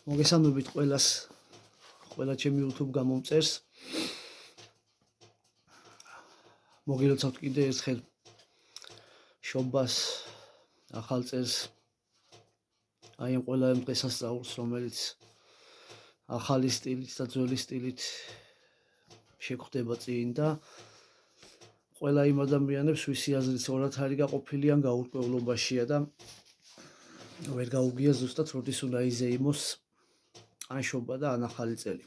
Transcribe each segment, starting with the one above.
მოგესალმებით ყველას, ყველა ჩემი YouTube გამომწერს. მოგილოცავთ კიდე ერთხელ შობას, ახალ წელს, აი ამ ყველა იმ დღესასწაულს, რომელიც ახალი სტილით და ძველი სტილით შეგვხდება წინ და ყველა იმ ადამიანებს, ვისი აზრით ორად არის გაყოფილი ან გაურკვევლობაშია და ვერ გაუგია ზუსტად როდის უნდა იზეიმოს ან შობა და ან ახალი წელი.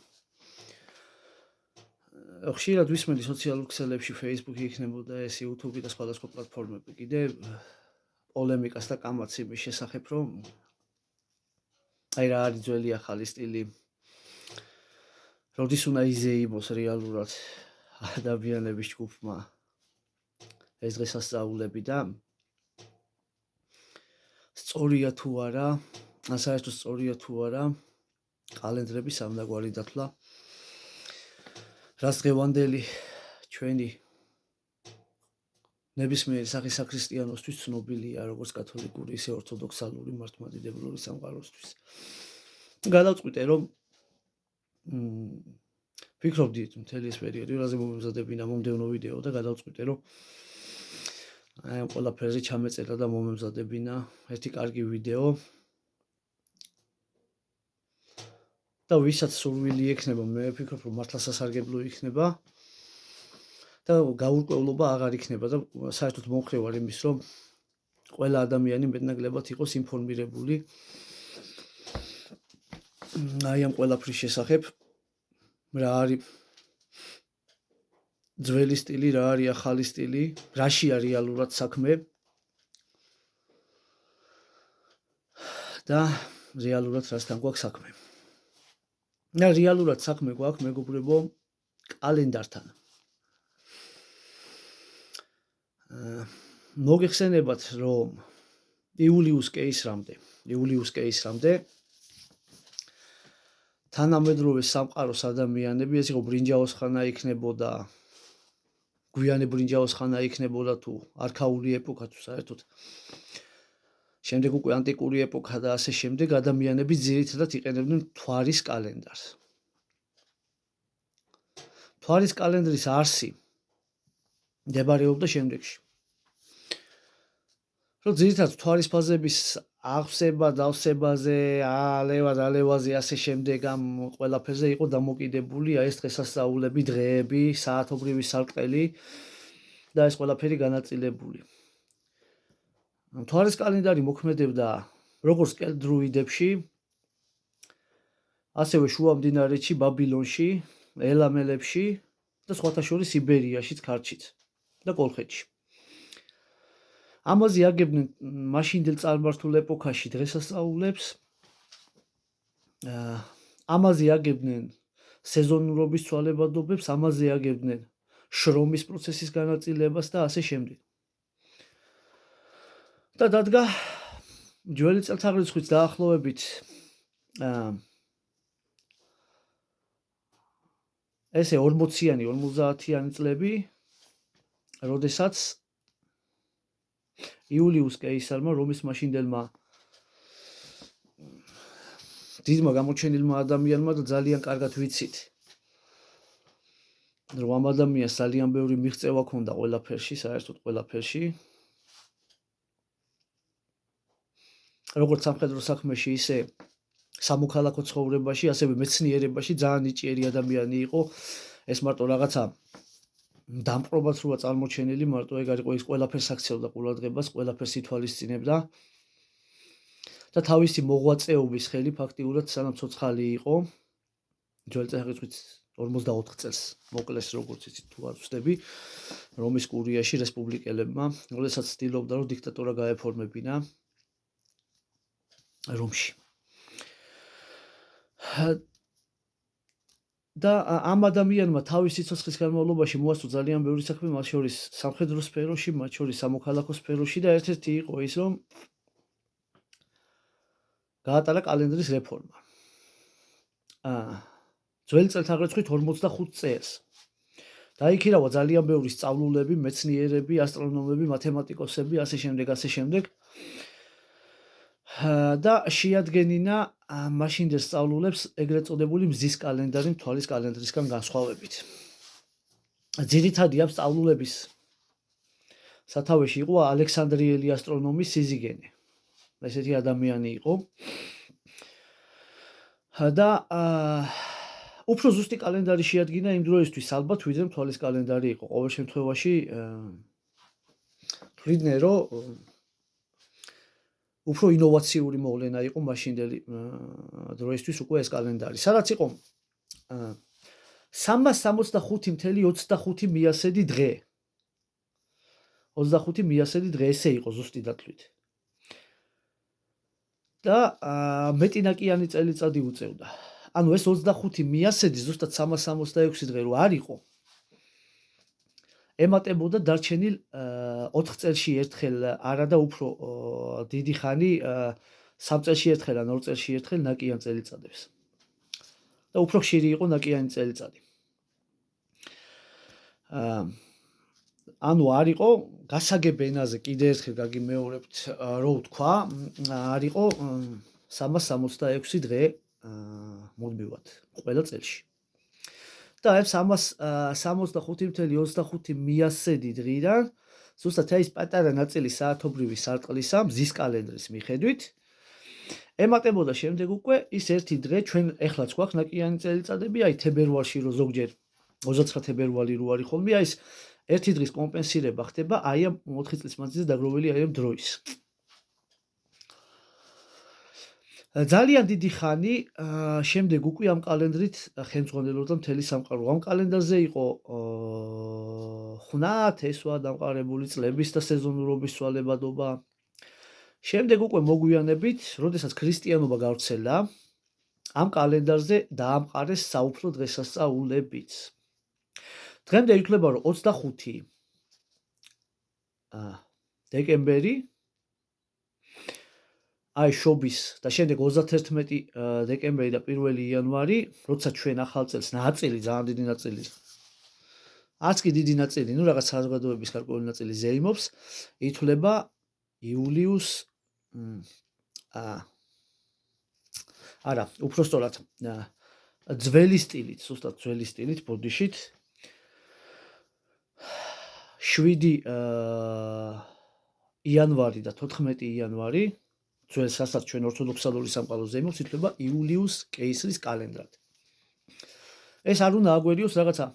ხშირად ვისმენდი სოციალურ ქსელებში, Facebook-ი იქნებოდა ეს, YouTube-ი და სხვადასხვა პლატფორმები კიდე პოლემიკას და კამათს იმის შესახებ, რომ აი რა არის ძველი ახალი სტილი, როდის უნდა იზეიმოს რეალურად ადამიანების ჯგუფმა ეს დღესასწაულები და სწორია თუ არა, ან საერთოდ სწორია თუ არა კალენდრების სამნაგვარი დათვლა, რაც დღევანდელი ჩვენი ნებისმიერი სახის საქრისტიანოსთვის ცნობილია, როგორც კათოლიკური, ისე ორთოდოქსალური მართლმადიდებლური სამყაროსთვის. გადავწყვიტე, რომ ფიქრობდი მთელი ეს პერიოდი, რაზე მომემზადებინა მომდევნო ვიდეო და გადავწყვიტე, რომ აი ამ ყველაფერზე ჩამეწერა და მომემზადებინა ერთი კარგი ვიდეო. და ვისაც სურვილი ექნება, მე ვფიქრობ, რომ მართლა სასარგებლო იქნება და გაურკვევლობა აღარ იქნება და საერთოდ მომხრე ვარ იმის, რომ ყველა ადამიანი მეტნაკლებად იყოს ინფორმირებული აი ამ ყველაფრის შესახებ, რა არის ძველი სტილი, რა არის ახალი სტილი, რაშია რეალურად საქმე და რეალურად რასთან გვაქვს საქმე. და რეალურად საქმე გვაქვს, მეგობრებო, კალენდართან. მოგეხსენებათ, რომ იულიუს კეისრამდე თანამედროვე სამყაროს ადამიანები, ეს იყო ბრინჯაოს ხანა იქნებოდა, გვიანი ბრინჯაოს ხანა იქნებოდა თუ არქაული ეპოქა თუ საერთოდ შემდეგ უკვე ანტიკური ეპოქა და ასე შემდეგ, ადამიანები ძირითადად იყენებდნენ თვარის კალენდარს. თვარის კალენდრის არსი მდებარეობდა შემდეგში. რომ ძირითადად თვარის ფაზების აღსება, დავსებაზე, ალევაზე, ასე შემდეგ ამ ყველაფერზე იყო დამოკიდებული ეს დღესასწაულები, დღეები, საათობრივი სარტყელი და ეს ყველაფერი განაწილებული. თვარის კალენდარი მოქმედებდა როგორც კელტ-დრუიდებში, ასევე შუა მდინარეთში, ბაბილონში, ელამელებში და სხვათა შორის იბერიაში, ქართლშიც და კოლხეთში. ამაზე აგებდნენ მაშინდელ წარმართულ ეპოქაში დღესასწაულებს, ამაზე აგებდნენ სეზონურობის ცვალებადობებს, ამაზე აგებდნენ შრომის პროცესის განაწილებას და ასე შემდეგ. და დადგა ძველი წელთაღრიცხვით დაახლოებით ესე 40-იანი, 50-იანი წლები, როდესაც იულიუს კეისარმა, რომის მაშინდელმა დიდმა გამოჩენილმა ადამიანმა და ძალიან კარგად ვიცით, რომ ამ ადამიანს ძალიან ბევრი მიღწევა ჰქონდა ყველაფერში, საერთოდ ყველაფერში, როგორც სამხედრო საქმეში, ისე სამოქალაქო ცხოვრებაში, ასევე მეცნიერებაში ძალიან ნიჭიერი ადამიანი იყო. ეს მარტო რაღაცა დამპყრობაც როა წარმოჩენილი, მარტო ეგ არ იყო, ის ყველაფერს აქცევდა ყურადღებას, ყველაფერს ითვალისწინებდა და თავისი მოღვაწეობის ხელი ფაქტიურად სანამ ცოცხალი იყო, ძველი წელთაღრიცხვით 44 წელს მოკლეს, როგორც იცით თუ არ ვცდები, რომის კურიაში რესპუბლიკელებმა, როდესაც ცდილობდა, რომ დიქტატურა გაეფორმებინა რომში. და ამ ადამიანმა თავის სიცოცხლის განმავლობაში მოასწრო ძალიან ბევრი საქმე, მათ შორის სამხედრო სფეროში, მათ შორის სამოქალაქო სფეროში და ერთ-ერთი იყო ის, რომ გაატარა კალენდრის რეფორმა. ძველი წელთაღრიცხვით 45 წელს. დაიქირავა ძალიან ბევრი სწავლულები, მეცნიერები, ასტრონომები, მათემატიკოსები, ასე შემდეგ. და შეადგენინა მაშინდელ სწავლულებს ეგრეთ წოდებული მზის კალენდარი მთვარის კალენდრისგან განსხვავებით. ძირითადი ამ სწავლულების სათავეში იყო ალექსანდრიელი ასტრონომი სიზიგენე. ესეთი ადამიანი იყო. და უფრო ზუსტი კალენდარი შეადგინა იმ დროისთვის ალბათ, ვიდრე მთვარის კალენდარი იყო. ყოველ შემთხვევაში თვლიდნენ, რომ უფრო ინოვაციური მოვლენა იყო მაშინდელი დროისთვის უკვე ეს კალენდარი. სადაც იყო 365.25 მიასედი დღე. 25 მიასედი დღე ესე იყო ზუსტი დათვლით. და მეტინაკიანი წელიწადი უწევდა. ანუ ეს 25 მიასედი ზუსტად 366 დღე რო არ იყო. ემატებოდა დარჩენილ 4 წელში ერთხელ არა და უფრო დიდი ხანი 3 წელში ერთხელ ან 2 წელში ერთხელ ნაკიან წელიწადებს. და უფრო ხშირი იყო ნაკიანი წელიწადი. ანუ არ იყო გასაგებ ენაზე კიდე ერთხელ გაგიმეორებთ რო ვთქვა, არ იყო 366 დღე მუდმივად ყველა წელში. და ეს 65.25 მიასედი დღიდან ზუსტად ეს პატარა ნაწილი საათობრივი სარტყლისა მზის კალენდრის მიხედვით ემატებოდა შემდეგ უკვე ის ერთი დღე ჩვენ ეხლაც გვაქვს ნაკიანი წელიწადები, აი თებერვალში რო ზოგჯერ 29 თებერვალი რო არის ხოლმე, აი ეს ერთი დღის კომპენსირება ხდება აი ამ 4 წლის მანძილზე დაგროვილი აი ამ დროის. ძალიან დიდი ხანი შემდეგ უკვე ამ კალენდრით ხელმძღვანელობდა მთელი სამყარო. ამ კალენდარზე იყო ხნა, თესვა დამყარებული წლების და სეზონურობის ცვალებადობა. შემდეგ უკვე მოგვიანებით, როდესაც ქრისტიანობა გავრცელდა, ამ კალენდარზე დაამყარეს საუფლო დღესასწაულებიც. დღემდე ითვლება, რომ 25 დეკემბერი აი შობის და შემდეგ 31 დეკემბერი და 1 იანვარი, როცა ჩვენ ახალ წელს ნაწილი, ძალიან დიდი ნაწილი, არც კი დიდი ნაწილი, ну რაღაც საზოგადოების გარკვეული ნაწილი ზეიმობს, ითვლება იულიუს არა, უფრო სწორად ძველი სტილით, ზუსტად ძველი სტილით, ბოდიშით 7 იანვარი და 14 იანვარი ძველ სასაც ჩვენ ორთოდოქსალური სამყაროს ზეიმობს, ითვლება იულიუს კეისრის კალენდრად. ეს არ უნდა აგვერიოს რაღაცა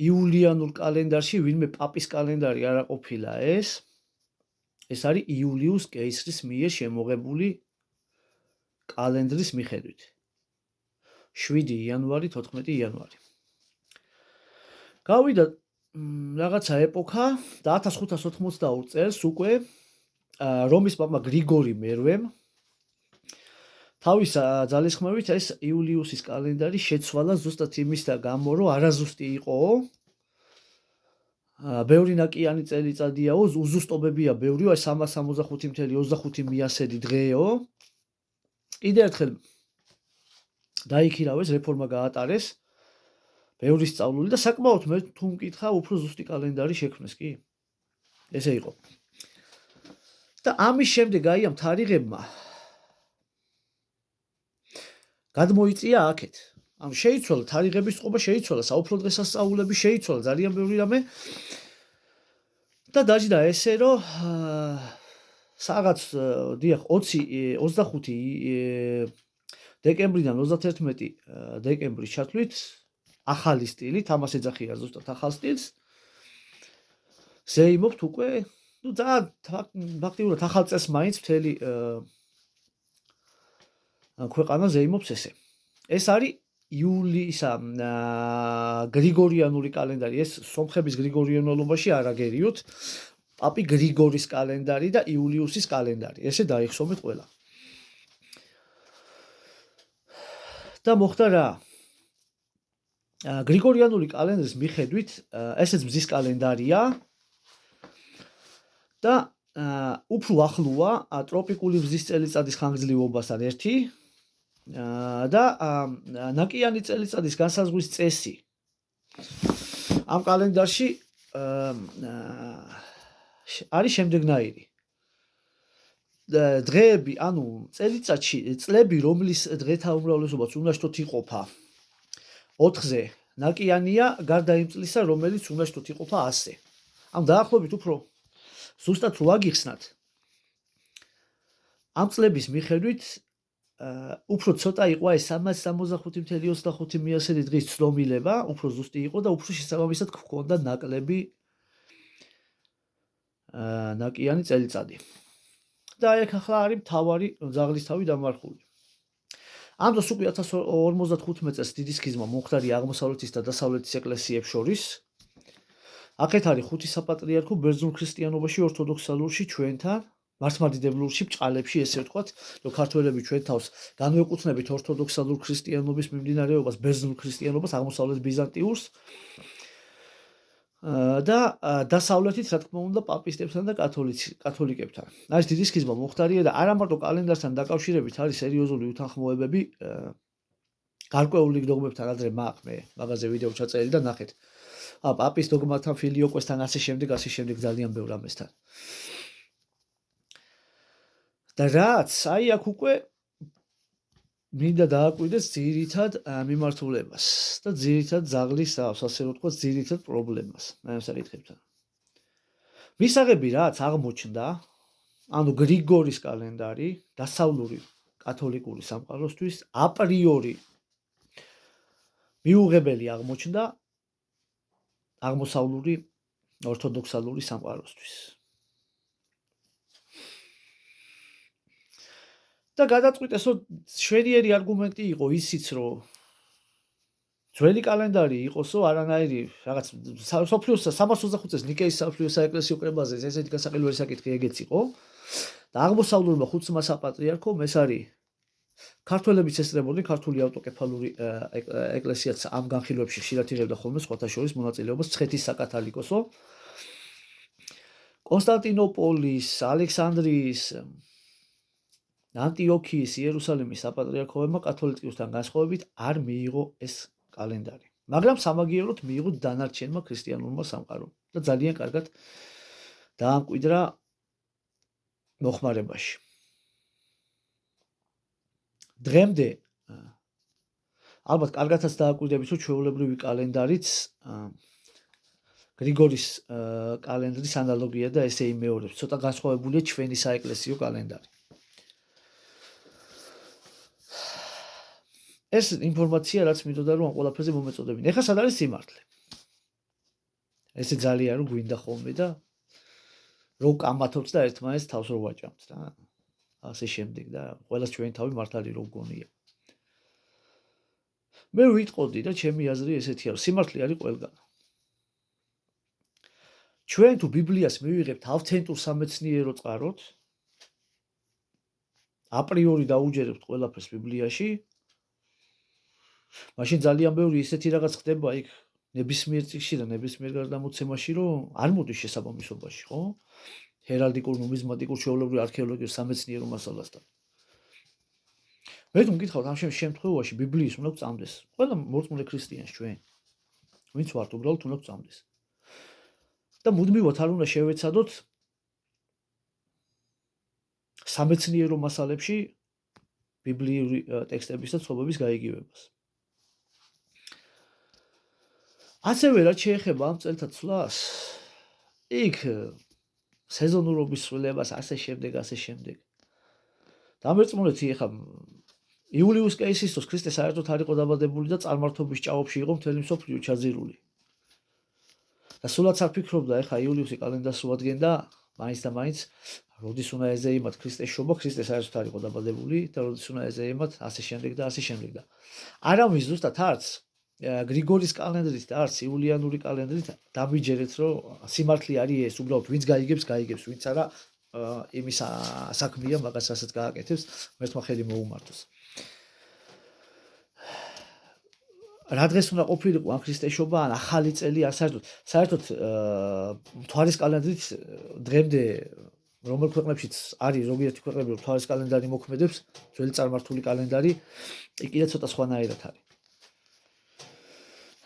იულიანურ კალენდარში ვინმე პაპის კალენდარი არა ყოფილა ეს არის იულიუს კეისრის მიერ შემოღებული კალენდრის მიხედვით. 7 იანვარი, 14 იანვარი. გავიდა რაღაცა ეპოქა და 1582 წელს უკვე რომის პაპმა გრიგორი მერვემ თავის ძალისხმევით ეს იულიუსის კალენდარი შეცვალა ზუსტად იმის და გამო რომ არაზუსტი იყო. ბევრი ნაკიანი წელიწადიაო, უზუსტობებია ბევრიო, აი 365.25 მიასედი დღეო. კიდე ერთხელ დაიქირავეს, რეფორმა გაატარეს. ბევრი სწავლული და საკმაოდ მე თუ მკითხა უფრო ზუსტი კალენდარი შექმნეს კი. ესე იყო. და ამის შემდეგ აი ამ თარიღებმა გადმოიწია აქეთ. ამ შეიცვალა თარიღების წყობა, შეიცვალა საუფლო დღესასწაულები, შეიცვალა ძალიან ბევრი რამე. და დაჯდა ესე რომ რაღაც დიახ 25 დეკემბრიდან 31 დეკემბრის ჩათვლით ახალი სტილით, ამას ეძახიან ზუსტად ახალ სტილს. ზეიმობთ უკვე, ну ძალიან ფაქტიურად ახალ წელს მაინც მთელი ქვეყანა ზეიმობს ესე. ეს არის იულისა გრიგორიანული კალენდარი, ეს სომხების გრიგორიანულობაში არ აგერიოთ. პაპი გრიგორის კალენდარი და იულიუსის კალენდარი. ესე დაიხსომეთ ყველა. და მოხდა რა? გრიგორიანული კალენდრის მიხედვით ესეც მზის კალენდარია და უფრო ახლოა ტროპიკული მზის წელიწადის ხანგრძლივობასთან ერთი და ნაკიანი წელიწადის განსაზღვრის წესი ამ კალენდარში არის შემდეგნაირი. დღეები, ანუ წელიწადში წლები, რომლის დღეთა უმრავლესობაც უნდა შეთოთ იყოფა 4-ზე, ნაკიანია გარდა იმ წლისა, რომელიც უნდა შეთოთ იყოფა 100-ზე. ამ დაახლოებით უფრო ზუსტად რო აგიხსნათ, ამ წლების მიხედვით უფრო ცოტა იყო ეს 365.25 დღის ცნობილება, უფრო ზუსტი იყო და უფრო შესაბამისად გქონდა ნაკლები ნაკიანი წელიწადი. და აქ ახლა არის მთავარი ძაღლის თავი დამარხული. ამ დროს უკვე 1055 წელს დიდი სქიზმა მომხდარი აღმოსავლეთის და დასავლეთის ეკლესიებს შორის. აქეთ არის ხუთი საპატრიარქო ბერძნულ ქრისტიანობაში, ორთოდოქსალურში, ჩვენთან, მართლმადიდებლურში, ბჭყალებში, ესე ვთქვათ, რომ ქართველები ჩვენ თავს განვეკუთვნებით ორთოდოქსალურ ქრისტიანობის მიმდინარეობას, ბერძნულ ქრისტიანობას, აღმოსავლეთ ბიზანტიურს და დასავლეთით, რა თქმა უნდა, პაპისტებთან და კათოლიკებთან. ეს დიდი სქიზმა მომხდარია და არა მარტო კალენდართან დაკავშირებით არის სერიოზული უთანხმოებები გარკვეული დოგმებთან, ადრე მე მაგაზე ვიდეო ჩაწერილი და ნახეთ. პაპის დოგმათან, ფილიოკოსთან, ასე შემდეგ ძალიან ბევრ ამასთან. და რაც აი აქ უკვე მინდა დააკვირდეს ძირითად მიმართულებას და ძირითად ძაღლის ასე ვთქვათ, ძირითად პრობლემას ამ საკითხებთან. მისაღები რაც აღმოჩნდა, ანუ გრიგორის კალენდარი დასავლური კათოლიკური სამყაროსთვის აპრიორი მიუღებელი აღმოჩნდა აღმოსავლური ორთოდოქსალური სამყაროსთვის. და გადაწყვიტესო შვედიერი არგუმენტი იყო ისიც, რომ ძველი კალენდარი იყოსო არანაირი რაღაც სოფლიოს 325 წელს ნიკეის სოფლიოს საეკლესიო კრებაზე ესეთი გასაყიდველი საკითხი ეგეც იყო და აღმოსავლურმა ხუთმა საპატრიარქომ ეს არის ქართველებიც ესწრებოდნენ ქართული ავტოკეფალური ეკლესიაც ამ განხილვებში ხშირად იღებდა ხოლმე სხვათა შორის მონაწილეობას ცხეთის საკათალიკოსო კონსტანტინოპოლის, ალექსანდრიის, ანტიოქიის, იერუსალიმის საპატრიარქოებმა კათოლიკოსთან განსხვავებით არ მიიღო ეს კალენდარი. მაგრამ სამაგიეროდ მიიღო დანარჩენმა ქრისტიანულმა სამყარომ და ძალიან კარგად დაამკვიდრა მოხმარებაში. დღემდე ალბათ კარგადაც დააკვირდებით, რომ ჩვეულებრივი კალენდარიც გრიგორის კალენდრის ანალოგია და ესე იმეორებს. ცოტა განსხვავებულია ჩვენი საეკლესიო კალენდარი. ეს ინფორმაცია რაც მინდოდა რომ ამ ყველაფერზე მომეწოდებინ. ეხლა სად არის სიმართლე? ესე ძალიან რომ გვინდა ხოლმე და რომ კამათობთ და ერთმანეთს თავს რო ვაჭამთ და ასე შემდეგ და ყველას ჩვენი თავი მართალი რო გგონია. მე ვიტყოდი და ჩემი აზრი ესეთია რომ სიმართლე არის ყველგან. ჩვენ თუ ბიბლიას მივიღებთ ავთენტურ სამეცნიერო წყაროთ აპრიორი დაუჯერებთ ყველაფერს ბიბლიაში მაშინ ძალიან ბევრი ისეთი რაღაც ხდება იქ ნებისმიერ წიგნში და ნებისმიერ გარდამოცემაში რომ არ მოდის შესაბამისობაში, ხო? ჰერალდიკურ, ნუმიზმატიკურ, ჩვეულებრივ არქეოლოგიურ სამეცნიერო მასალასთან. მე თუ მკითხავთ ამ შემთხვევაში ბიბლიის უნდა გწამდეს. ყველა მორწმუნე ქრისტიანს ჩვენ. ვინც ვართ უბრალოდ უნდა გწამდეს. და მუდმივად არ უნდა შევეცადოთ სამეცნიერო მასალებში ბიბლიური ტექსტების და ცნობების გაიგივებას. ასევე რაც შეეხება ამ წელთა ცვლას, იქ სეზონურობის ცვლილებას ასე შემდეგ. დამერწმუნეთ ეხა იულიუს კეისისთვის ქრისტე საერთოდ არ იყო დაბადებული და წარმართობის ჭაობში იყო მთელი მსოფლიო ჩაძირული. და სულაც არ ფიქრობდა ეხა იულიუსი კალენდარს უადგენდა, მაინც და მაინც როდის უნდა ეზეიმათ ქრისტეს შობა, ქრისტე საერთოდ არ იყო დაბადებული და როდის უნდა ეზეიმათ ასე შემდეგ და. არავის ზუსტად არც გრიგორის კალენდრით და არც იულიანური კალენდრით დამიჯერეთ, რომ სიმართლე არის ეს, უბრალოდ ვინც გაიგებს, ვინც არა იმის საქმეა მაგას რასაც გააკეთებს, მერთმა ხელი მოუმართოს. რა დღეს უნდა ყოფილიყო ამ ქრისტეს შობა, ან ახალი წელი არ საერთოდ მთვარის კალენდრით დღემდე რომელ ქვეყნებშიც არის ზოგიერთი ქვეყნები რომ მთვარის კალენდარი მოქმედებს, ძველი წარმართული კალენდარი კიდე ცოტა სხვანაირად არის.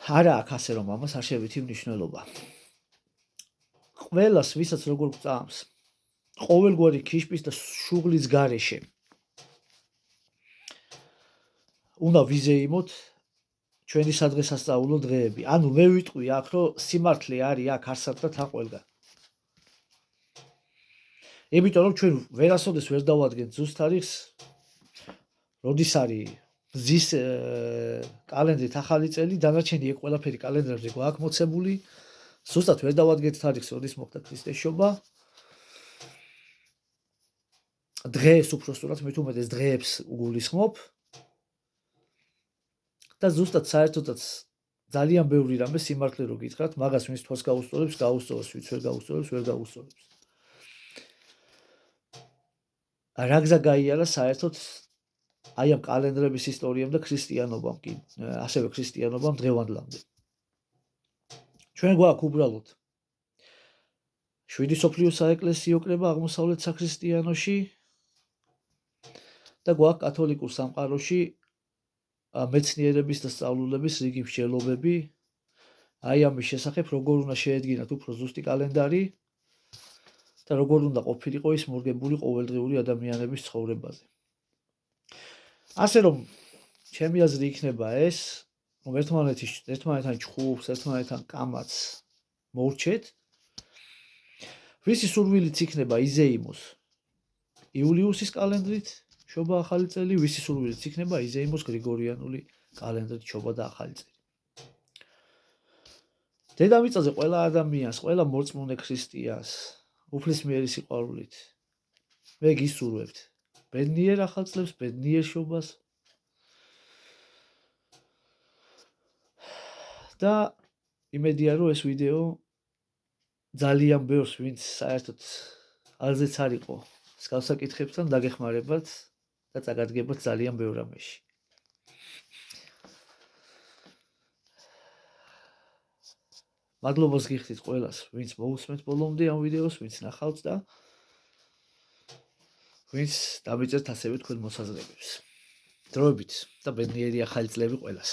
არა აქ ასე რომ ამას არ შევითი მნიშვნელობა. ყველას ვისაც როგორ გწამს ყოველგვარი ქიშპის და შუღლის გარეშე უნდა ვიზეიმოთ ჩვენი სადღესასწაულო დღეები. ანუ მე ვიტყვი აქ, რომ სიმართლე არის აქ არსად და თან ყველგან. იმიტომ რომ ჩვენ ვერასოდეს ვერ დავადგენთ ზუსტ თარიღს, როდის არის მზის კალენდრით ახალი წელი, დანარჩენი ეგ ყველაფერი კალენდრებზე გვაქვს მოცემული. ზუსტად ვერ დავადგენთ თარიღს, როდის მოხდა ქრისტეს შობა. დღეს უпростоრად მით უმეტეს დღეებს უგულისხმობ. და ზუსტად საერთოდაც ძალიან ბევრი რამე სიმართლე რო გითხრათ, მაგას ვინც თვალს გაუსწორებს, გაუსწორებს, ვინც ვერ გაუსწორებს, ვერ გაუსწორებს. რა გზა გაიარა საერთოდ აი ამ კალენდრების ისტორიამ და ქრისტიანობამ კი, ასევე ქრისტიანობამ დღევანდლამდე. ჩვენ გვაქვს უბრალოდ 7 სოფლიო საეკლესიო კრება აღმოსავლეთ საქრისტიანოში და გვაქვს კათოლიკურ სამყაროში მეცნიერების და სწავლულების რიგი მსჯელობები აი ამის შესახებ, როგორ უნდა შეედგინათ უფრო ზუსტი კალენდარი და როგორ უნდა ყოფილიყო ის მორგებული ყოველდღიური ადამიანების ცხოვრებაზე. ასე რომ ჩემი აზრი იქნება ეს, რომ ერთმანეთთან ჩხუბს, ერთმანეთთან კამათს მოვრჩეთ. ვისი სურვილიც იქნება იზეიმოს იულიუსის კალენდრით შობა ახალი წელი, ვისი სურვილიც იქნება იზეიმოს გრიგორიანული კალენდრით შობა და ახალი წელი. დედამიწაზე ყველა ადამიანს, ყველა მორწმუნე ქრისტიანს უფლისმიერი სიყვარულით მე გისურვებთ ბედნიერ ახალ წლებს, ბედნიერ შობას და იმედია, რომ ეს ვიდეო ძალიან ბევრს, ვინც საერთოდ ალზეც არ იყო მსგავსა კითხებთან დაგეხმარებათ და წაგადგებათ ძალიან ბევრ რამეში. მადლობას გიხდით ყველას, ვინც მოусმენთ ბოლომდე ამ ვიდეოს, ვინც ნახავთ და ვინც დამიწერთ ასევე თქვენ მოსაზრებებს. დროებით და ბედნიერი ახალი წლები ყველას.